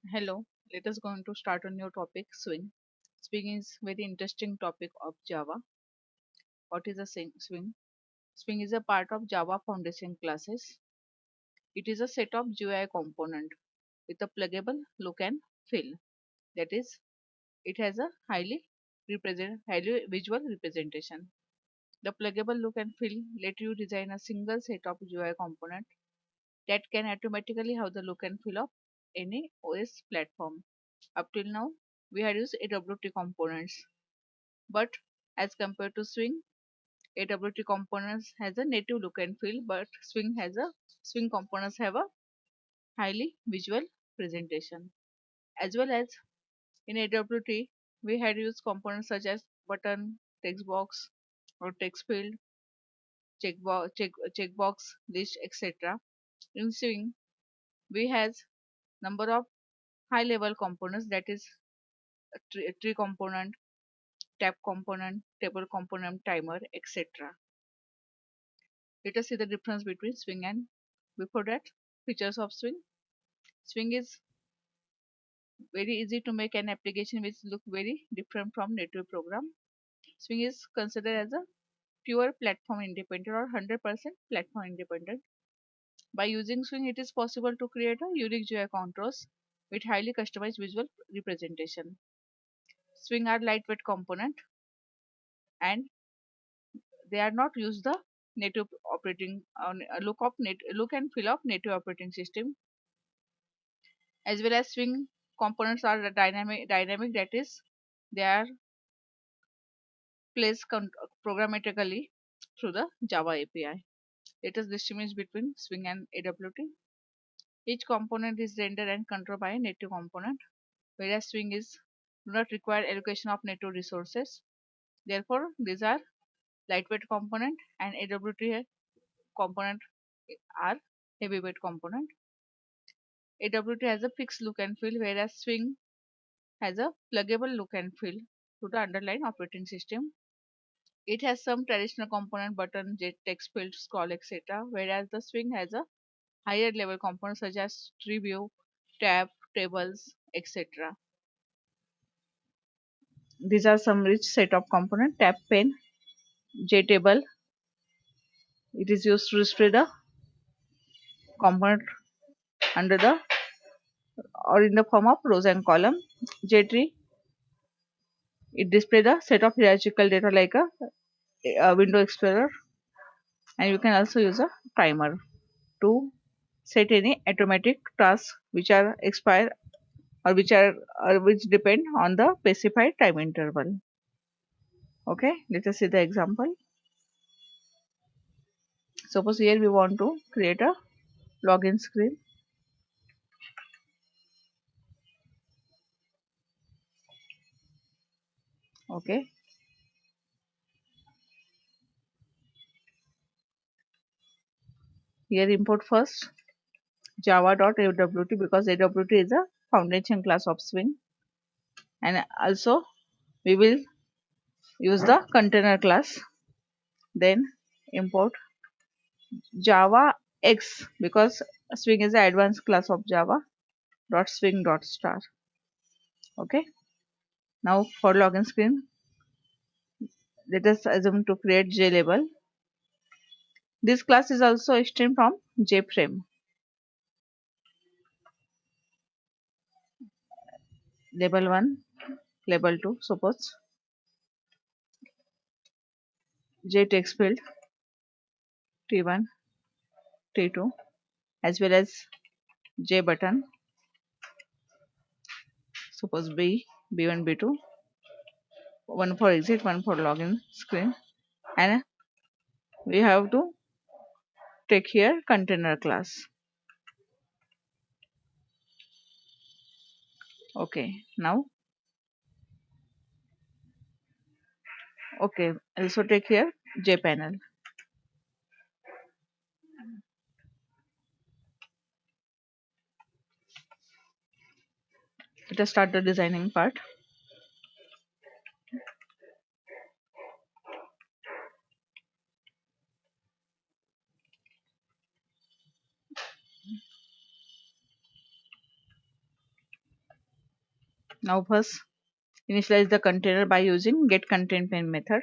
Hello, let us going to start a new topic, swing. Swing is very interesting topic of Java. What is a swing? Swing is a part of Java foundation classes. It is a set of GUI component with a pluggable look and feel. That is, it has a highly visual representation. The pluggable look and feel let you design a single set of GUI component that can automatically have the look and feel of any OS platform. Up till now, we had used AWT components, but as compared to Swing, AWT components has a native look and feel, but Swing components have a highly visual presentation. As well as in AWT, we had used components such as button, text box, or text field, checkbox, list, etc. In Swing, we has number of high level components, that is a tree component, tab component, table component, timer, etc. Let us see the difference between Swing and before that. Features of Swing. Swing is very easy to make an application which look very different from native program. Swing is considered as a pure platform independent or 100% platform independent. By using Swing, it is possible to create a unique GUI controls with highly customized visual representation. Swing are lightweight component and they are not use the native operating look and feel of native operating system. As well as Swing components are dynamic, that is they are placed programmatically through the Java API. Let us distinguish between Swing and AWT. Each component is rendered and controlled by a native component, whereas Swing is do not require allocation of native resources. Therefore, these are lightweight component and AWT component are heavyweight component. AWT has a fixed look and feel, whereas Swing has a pluggable look and feel to the underlying operating system. It has some traditional component button, jet, text field, scroll, etc. Whereas the Swing has a higher level components such as tree view, tab, tables, etc. These are some rich set of component. Tab pane, JTable. It is used to display the component under the or in the form of rows and column. JTree, it displays the set of hierarchical data like a window explorer, and you can also use a timer to set any automatic tasks which are expire or which depend on the specified time interval. Okay, let us see the example. Suppose here we want to create a login screen. Okay, here import first java.awt because awt is a foundation class of Swing, and also we will use the container class. Then import java x because Swing is the advanced class of Java dot swing dot star. Okay, now for login screen, let us assume to create JLabel. This class is also extended from JFrame. Label 1, label 2, suppose JText field T1, T2, as well as J button, suppose B1, B2, one for exit, one for login screen, and we have to take here container class. Okay, now okay, also take here JPanel. Let us start the designing part. Now first initialize the container by using get content main method.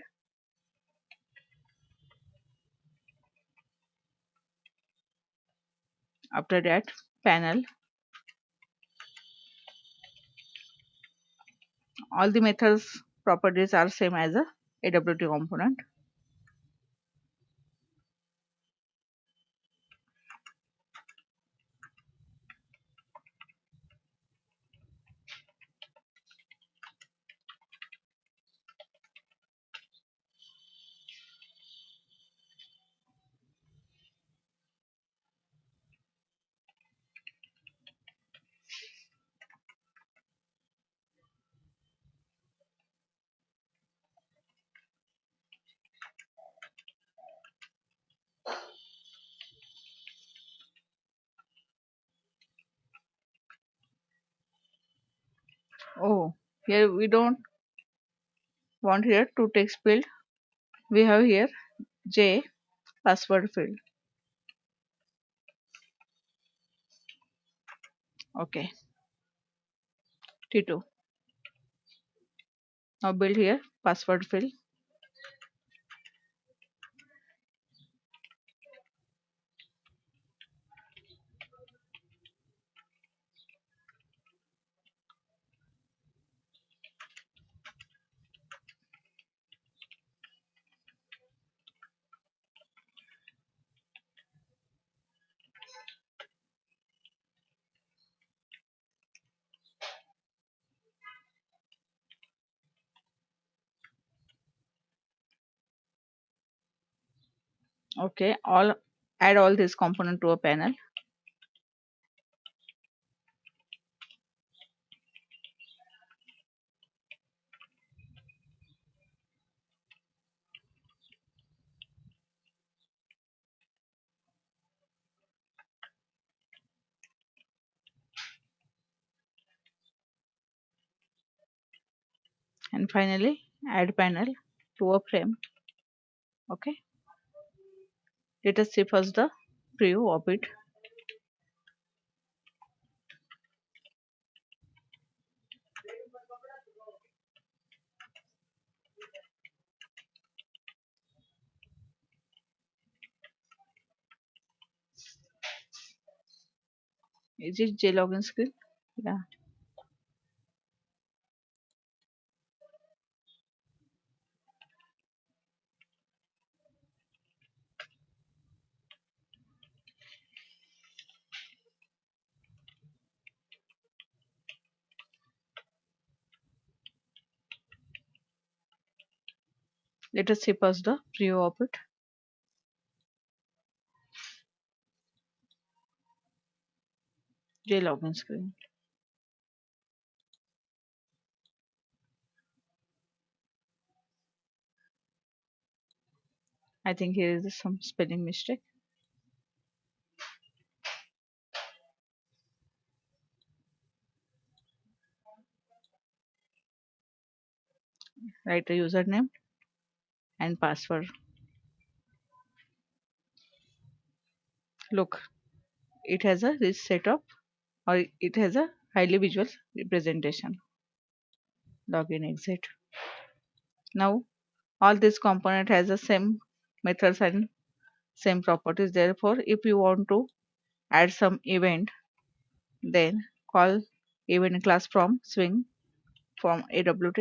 After that, panel. All the methods properties are same as a AWT component. Oh, here we don't want here to text field. We have here J password field. Okay, T2. Now build here password field. Okay, all add all these component to a panel. And finally add panel to a frame. Okay, let us see first the preview of it. Is it J login screen? Yeah. Let us see first the preview of it. J login screen. I think here is some spelling mistake. Write a username and password. Look, it has a rich setup or it has a highly visual representation. Login exit. Now all this component has the same methods and same properties. Therefore, if you want to add some event, then call event class from swing from AWT.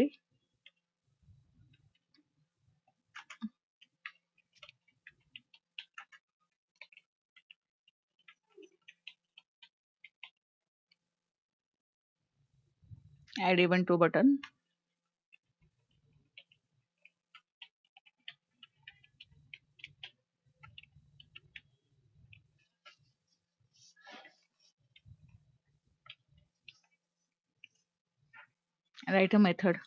Add event to button. Write a method.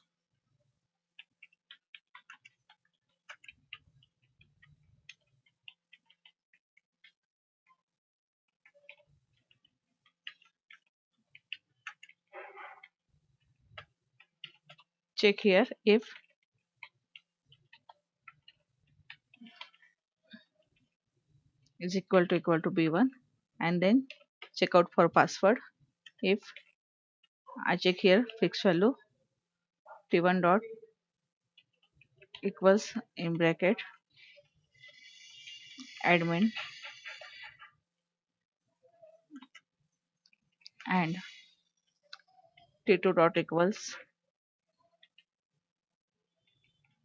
Check here if is equal to b1 and then check out for password if I check here fixed value t1 dot equals in bracket admin and t2 dot equals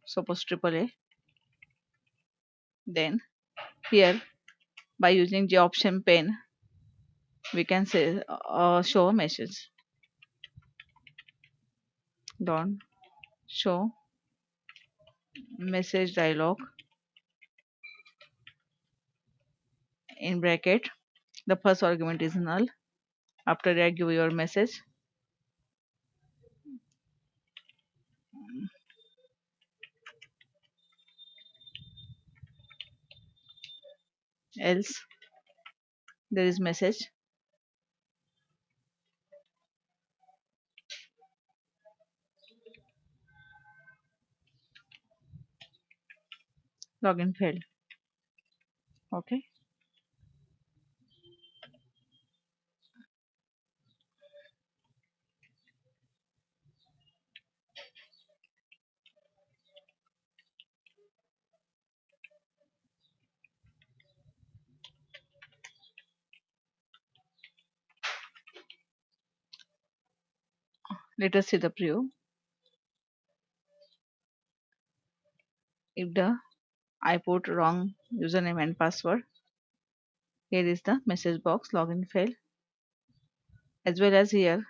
suppose triple A. Then here by using the option pen we can say show a message. Don't show message dialog in bracket. The first argument is null. After that give your message. Else there is message. Login failed. Okay. Let us see the preview. If the I put wrong username and password, here is the message box login fail. As well as here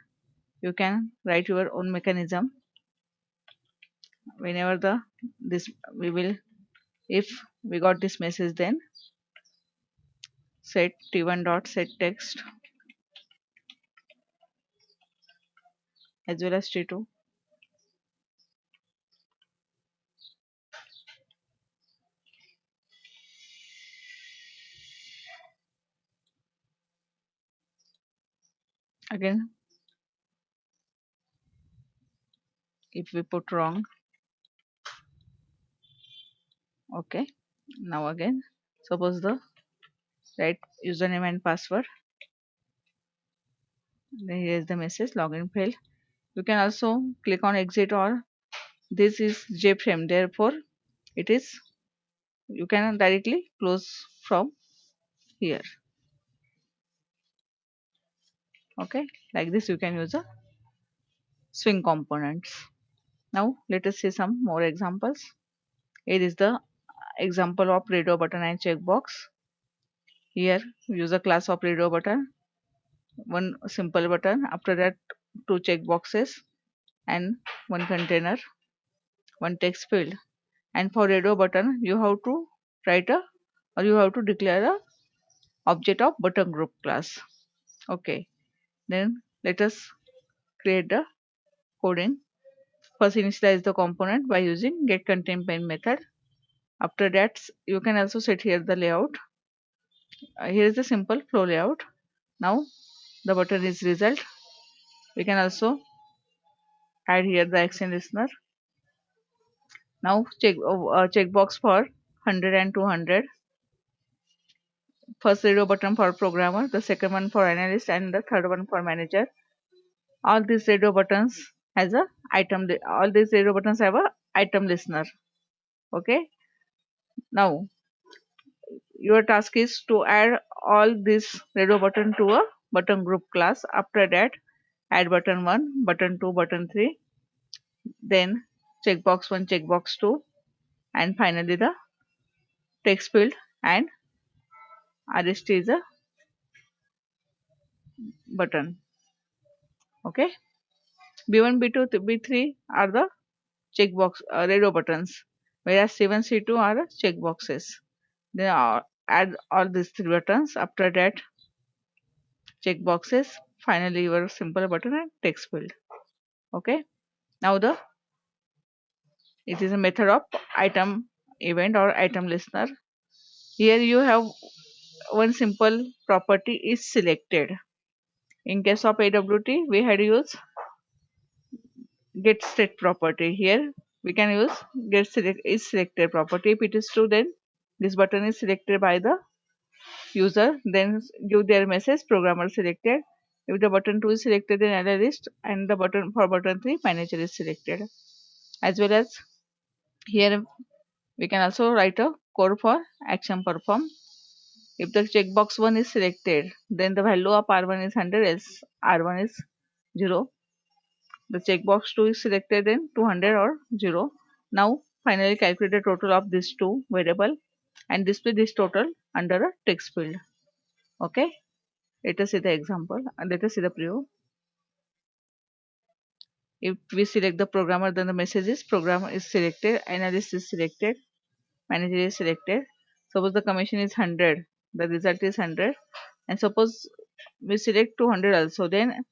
you can write your own mechanism whenever this we will if we got this message then set t1 dot set text as well as t2 again. If we put wrong, okay, now again suppose the right username and password, then here is the message login fail. You can also click on exit, or this is jframe, therefore it is you can directly close from here. Okay, like this you can use a swing components. Now let us see some more examples. Here is the example of radio button and checkbox. Here use a class of radio button, one simple button, after that two checkboxes and one container, one text field. And for radio button you have to write a or you have to declare a object of button group class. Okay, then let us create the coding. First initialize the component by using get contain pen method. After that you can also set here the layout. Here is the simple flow layout. Now the button is result. We can also add here the action listener. Now checkbox for 100 and 200. First radio button for programmer, the second one for analyst, and the third one for manager. All these radio buttons has a all these radio buttons have a item listener. Okay. Now your task is to add all this radio button to a button group class. After that add button 1, button 2, button 3, then checkbox 1, checkbox 2, and finally the text field and RST is a button. Okay. B1, B2, B3 are the checkbox radio buttons, whereas C1, C2 are checkboxes. Then add all these three buttons. After that, checkboxes. Finally, your simple button and text field. Okay. Now it is a method of item event or item listener. Here you have one simple property is selected. In case of AWT, we had used get set property. Here we can use get select is selected property. If it is true, then this button is selected by the user, then give their message programmer selected. If the button 2 is selected, then add a list, and the button for button 3 manager is selected. As well as here we can also write a code for action perform. If the checkbox 1 is selected, then the value of R1 is 100, else R1 is 0. The checkbox 2 is selected, then 200 or 0. Now finally calculate the total of these two variable and display this total under a text field. Okay, let us see the example and let us see the preview. If we select the programmer, then the message is programmer is selected, analyst is selected, manager is selected. Suppose the commission is 100, the result is 100, and suppose we select 200 also, then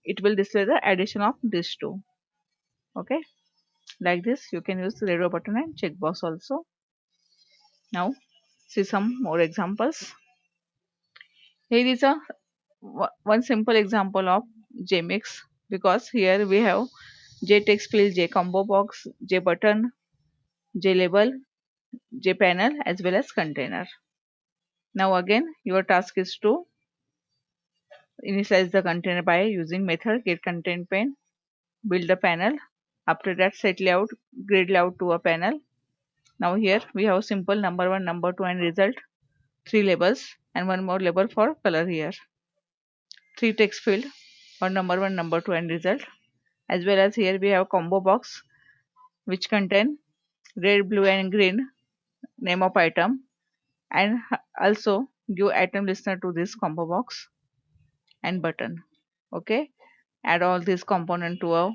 it will display the addition of these two. Okay, like this you can use the radio button and checkbox also. Now see some more examples. Here is a one simple example of JMix, because here we have J text field, J combo box, J button, J label, J panel, as well as container. Now again your task is to initialize the container by using method get content pane, build the panel. After that set layout, grid layout to a panel. Now here we have simple number 1, number 2 and result, 3 labels and one more label for color here. 3 text field for number 1, number 2 and result. As well as here we have combo box which contain red, blue and green name of item, and also give item listener to this combo box and button. Okay, add all these component to a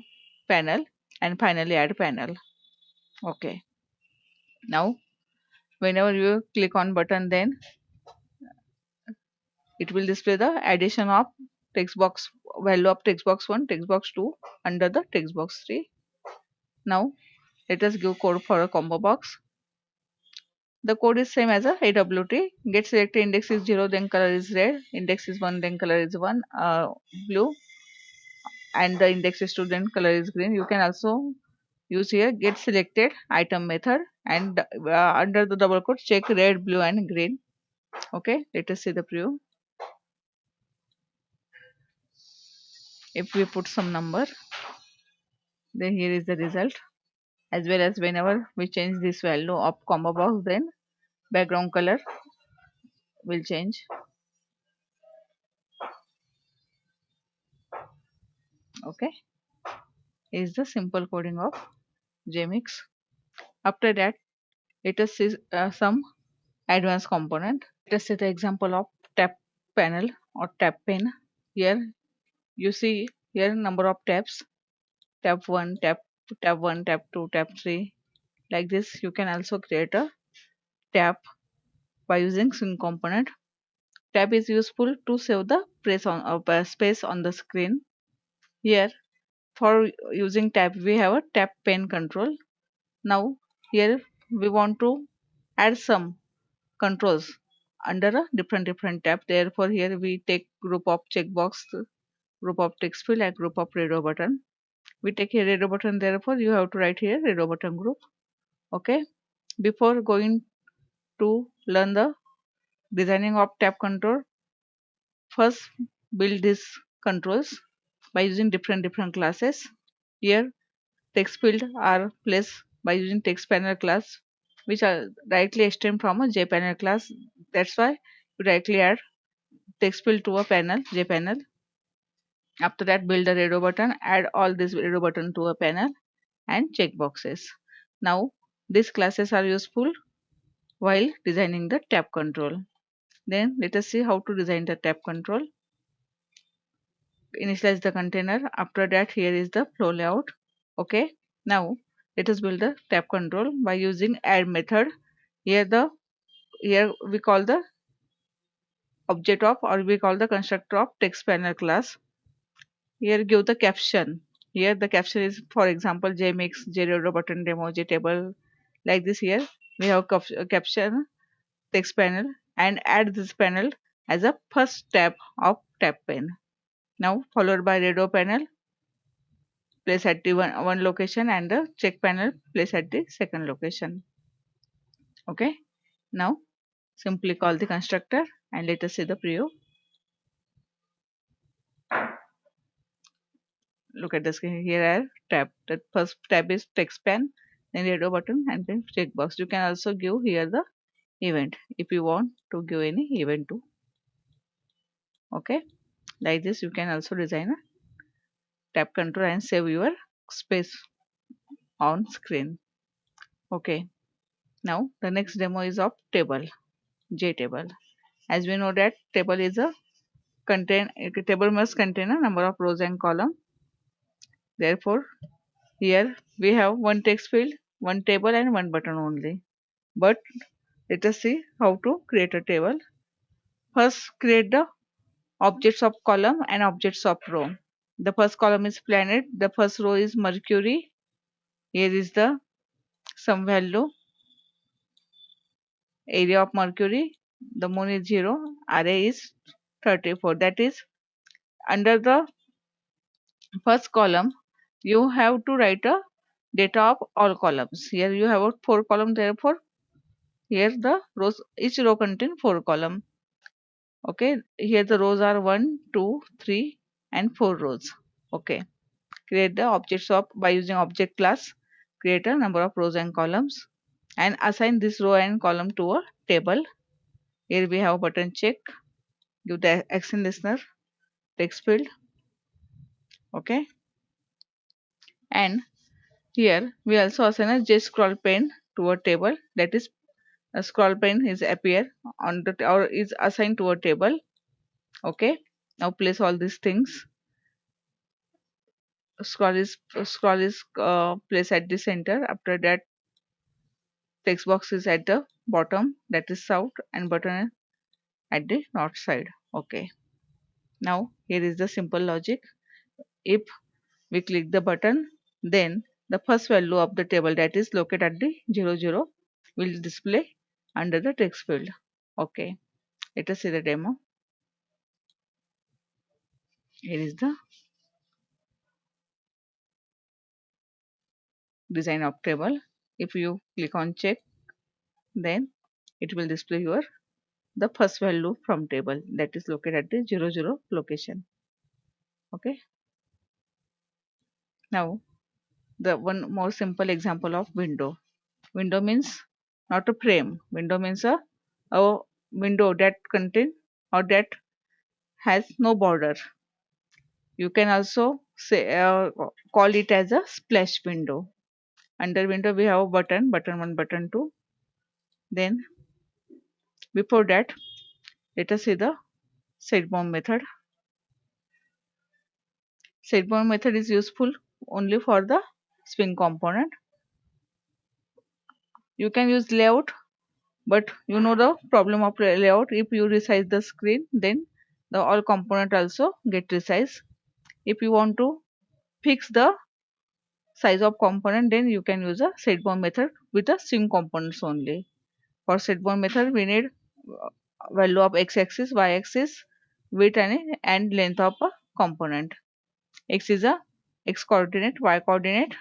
panel and finally add panel. Okay, now whenever you click on button, then it will display the addition of text box value of text box 1, text box 2 under the text box 3. Now let us give code for a combo box. The code is same as a AWT. Get selected index is 0, then color is red, index is 1, then color is 1 blue, and the index is 2, then color is green. You can also use here get selected item method, and under the double quote check red, blue and green. Okay, let us see the preview. If we put some number, then here is the result. As well as whenever we change this value of combo box, then background color will change. Okay, is the simple coding of JMix. After that, let us see some advanced component. Let us see the example of tab panel or tab pane. Here you see here number of tabs, tab 1, tab 1, tab 2, tab 3. Like this you can also create a tab by using swing component. Tab is useful to save the press on space on the screen. Here for using tab we have a tab pane control. Now here we want to add some controls under a different tab. Therefore here we take group of checkbox, group of text field and group of radio button. We take a radio button, therefore you have to write here radio button group. Okay, before going to learn the designing of tab control, first build these controls by using different classes. Here text field are placed by using text panel class, which are directly extend from a jpanel class. That's why you directly add text field to a panel jpanel. After that build a radio button, add all these radio button to a panel and checkboxes. Now these classes are useful while designing the tab control. Then let us see how to design the tab control. Initialize the container. After that here is the flow layout. Okay, now let us build the tab control by using add method. Here we call the object of, or we call the constructor of text panel class. Here give the caption. Here the caption is for example jmix, jradio button demo, jtable. Like this here we have caption text panel and add this panel as a first tab of tab pane. Now followed by radio panel place at the one location and the check panel place at the second location. Okay, now simply call the constructor and let us see the preview. Look at the screen. Here are tab. The first tab is text pan, then radio button, and then checkbox. You can also give here the event if you want to give any event to. Okay, like this you can also design a tab control and save your space on screen. Okay, now the next demo is of table, JTable. As we know that table is a table must contain a number of rows and column. Therefore, here we have one text field, one table and one button only. But let us see how to create a table. First, create the objects of column and objects of row. The first column is planet, the first row is Mercury. Here is the some value, area of Mercury, the moon is 0, array is 34. That is, under the first column, you have to write a data of all columns. Here you have a 4 column, therefore, here the rows, each row contain 4 column. Okay, here the rows are 1, 2, 3, and 4 rows. Okay, create the objects of by using object class, create a number of rows and columns, and assign this row and column to a table. Here we have button check, give the action listener text field. Okay, and here we also assign a J scroll pane to a table. That is, a scroll pane is appear on the or is assigned to a table. Okay, now place all these things. Scroll is placed at the center. After that, text box is at the bottom, that is south, and button at the north side. Okay, now here is the simple logic. If we click the button, then the first value of the table, that is located at the 00, will display under the text field. Okay, let us see the demo. Here is the design of table. If you click on check, then it will display your the first value from table, that is located at the 00 location. Okay, now the one more simple example of window. Window means not a frame. Window means a window that contain or that has no border. You can also say call it as a splash window. Under window we have a button, button 1, button 2. Then before that, let us see the set bound method. Set bound method is useful only for the swing component. You can use layout, but you know the problem of layout. If you resize the screen, then the all component also get resized. If you want to fix the size of component, then you can use a set bound method with the swing components only. For set bound method, we need value of x-axis, y-axis, width and length of a component. X is a x coordinate, y coordinate,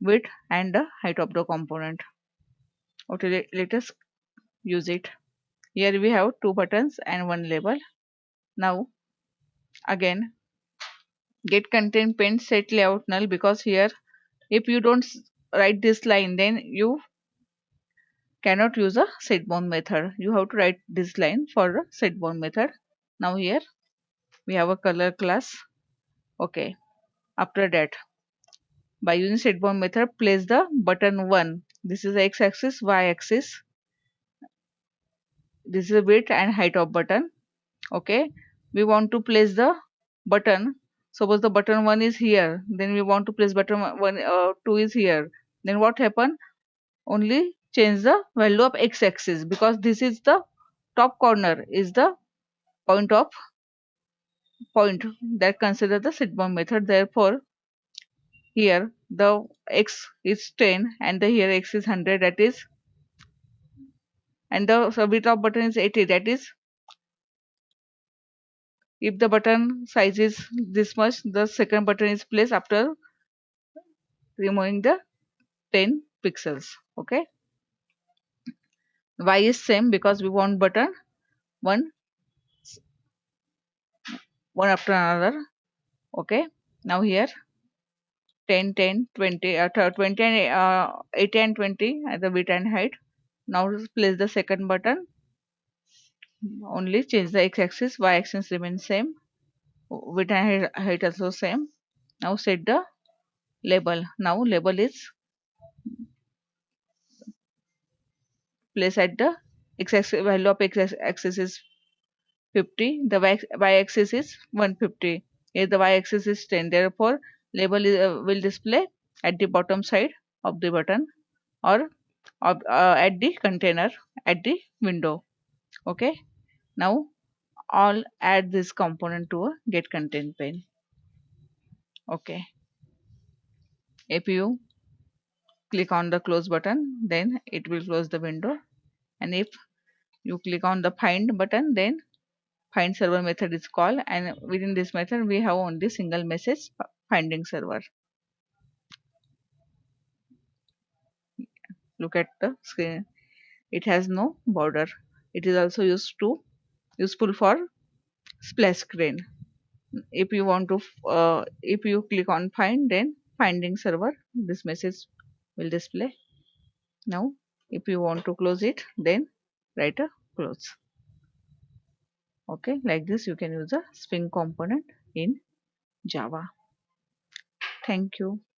width and the height of the component. Okay, let us use it. Here we have two buttons and one label. Now again, get content pane set layout null, because here if you don't write this line, then you cannot use a set bound method. You have to write this line for a set bound method. Now here we have a color class. Okay, after that, by using set bound method, place the button 1. This is the x axis, y axis. This is the width and height of button. Okay, we want to place the button. Suppose the button 1 is here, then we want to place button 2 is here. Then what happen? Only change the value of x axis, because this is the top corner is the point of point that consider the set bound method. Therefore, here the x is 10 and the here x is 100, that is, and the width of button is 80, that is, if the button size is this much, the second button is placed after removing the 10 pixels. Okay, y is same because we want button one one after another. Okay, now here 10, 10, 20, 20 and 80 and 20 at the width and height. Now place the second button. Only change the x-axis, y-axis remains same. Width and height also same. Now set the label. Now label is placed at the x-axis, value of x-axis is 50, the y-axis is 150. Here the y-axis is 10. Therefore, label will display at the bottom side of the button, or at the container at the window. Okay. Now all add this component to a get content pane. Okay. If you click on the close button, then it will close the window. And if you click on the find button, then find server method is called, and within this method we have only single message finding server. Look at the screen, it has no border. It is also useful for splash screen. If you want to if you click on find, then finding server, this message will display. Now if you want to close it, then write a close. Okay, like this you can use a Spring component in Java. Thank you.